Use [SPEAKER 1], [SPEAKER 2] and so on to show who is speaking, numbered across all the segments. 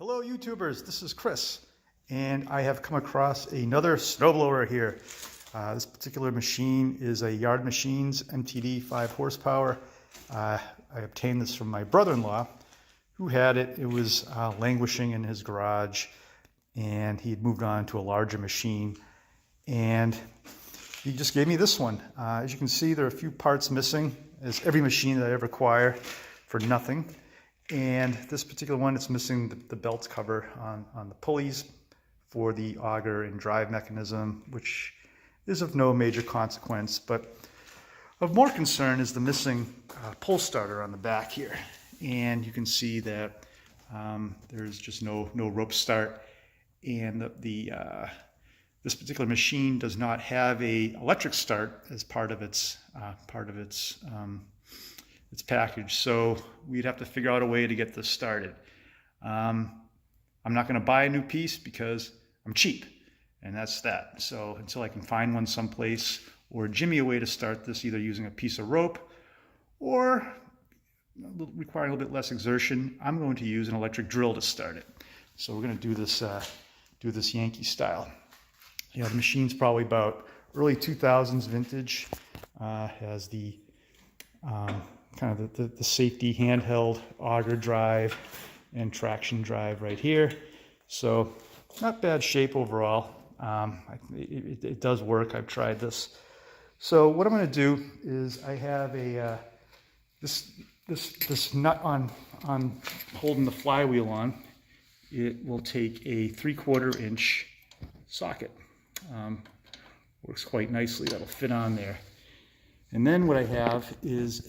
[SPEAKER 1] Hello YouTubers, this is Chris, and I have come across another snowblower here. This particular machine is a Yard Machines MTD 5 horsepower. I obtained this from my brother-in-law who had it. It was languishing in his garage, and he had moved on to a larger machine, and he just gave me this one. As you can see, there are a few parts missing, as every machine that I ever acquire, for nothing. And this particular one, it's missing the belt cover on the pulleys for the auger and drive mechanism, which is of no major consequence. But of more concern is the missing pull starter on the back here. And you can see that there's just no rope start. And this particular machine does not have a electric start as part of its package, so we'd have to figure out a way to get this started. I'm not going to buy a new piece because I'm cheap, and that's that. So until I can find one someplace or jimmy a way to start this, either using a piece of rope or requiring a little bit less exertion, I'm going to use an electric drill to start it. So we're going to do this Yankee style. Yeah, the machine's probably about early 2000s vintage. Has the kind of the safety handheld auger drive and traction drive right here. So not bad shape overall. It does work. I've tried this. So what I'm going to do is I have a this nut on holding the flywheel on. It will take a 3/4 inch socket. Works quite nicely. That'll fit on there. And then what I have is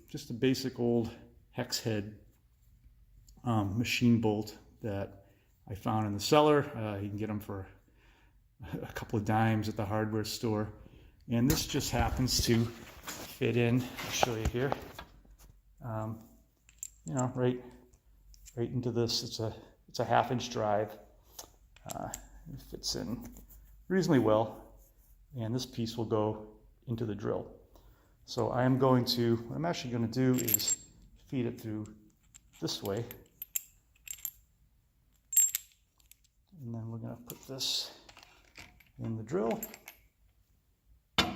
[SPEAKER 1] just a basic old hex head machine bolt that I found in the cellar. You can get them for a couple of dimes at the hardware store. And this just happens to fit in. I'll show you here. You know, right into this. It's a 1/2 inch drive. It fits in reasonably well, and this piece will go into the drill. So what I'm actually going to do is feed it through this way. And then we're going to put this in the drill. And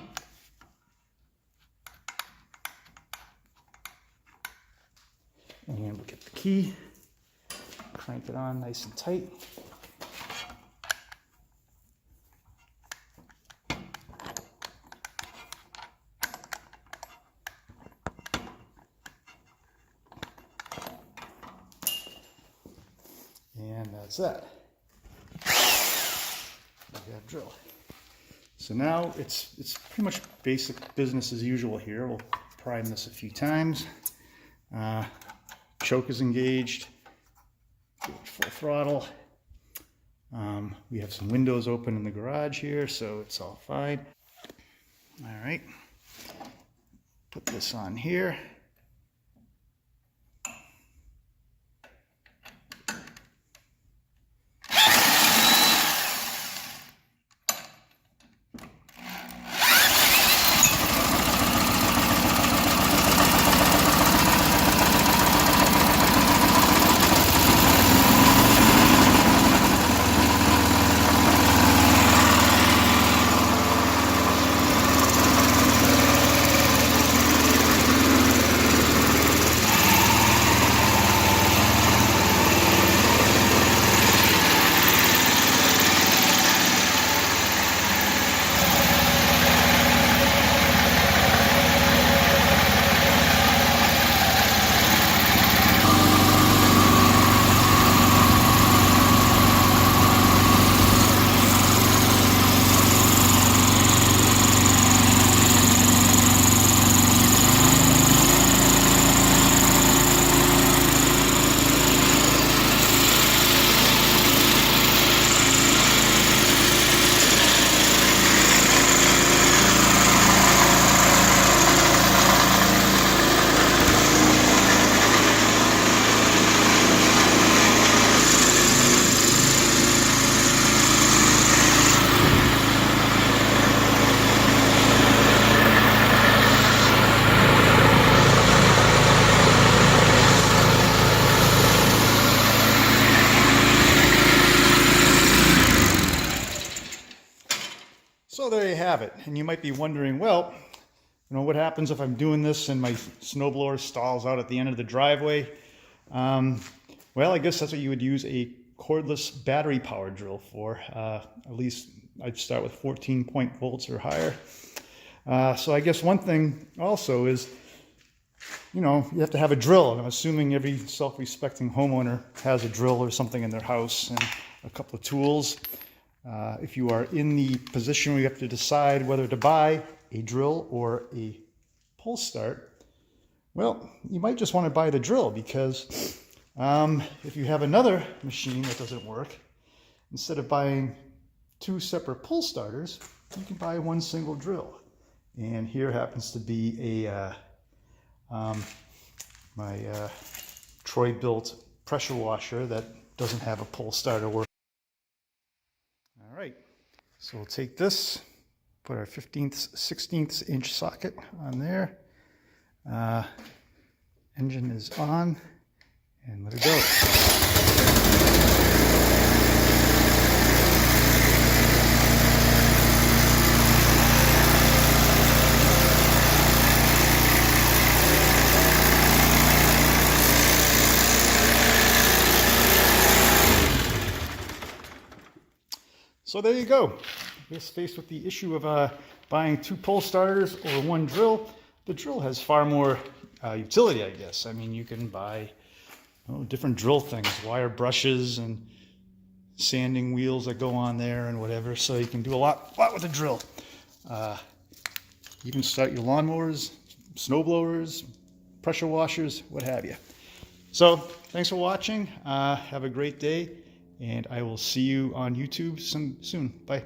[SPEAKER 1] we'll get the key, crank it on nice and tight. And that's that. We have drill. So now it's pretty much basic business as usual here. We'll prime this a few times. Choke is engaged. Full throttle. We have some windows open in the garage here, so it's all fine. All right. Put this on here. there you have it. And you might be wondering, well, what happens if I'm doing this and my snowblower stalls out at the end of the driveway? Well, I guess that's what you would use a cordless battery power drill for. At least I'd start with 14 volts or higher. So I guess one thing also is, you have to have a drill. And I'm assuming every self-respecting homeowner has a drill or something in their house and a couple of tools. If you are in the position where you have to decide whether to buy a drill or a pull start, well, you might just want to buy the drill, because if you have another machine that doesn't work, instead of buying 2 separate pull starters, you can buy one single drill. And here happens to be a my Troy-built pressure washer that doesn't have a pull starter work. All right, so we'll take this, put our 16th inch socket on there. Engine is on, and let it go. So there you go. Just faced with the issue of buying 2 pull starters or 1 drill, the drill has far more utility, I guess. I mean, you can buy different drill things, wire brushes and sanding wheels that go on there and whatever. So you can do a lot with a drill. You can start your lawnmowers, snow blowers, pressure washers, what have you. So thanks for watching. Have a great day. And I will see you on YouTube soon. Bye.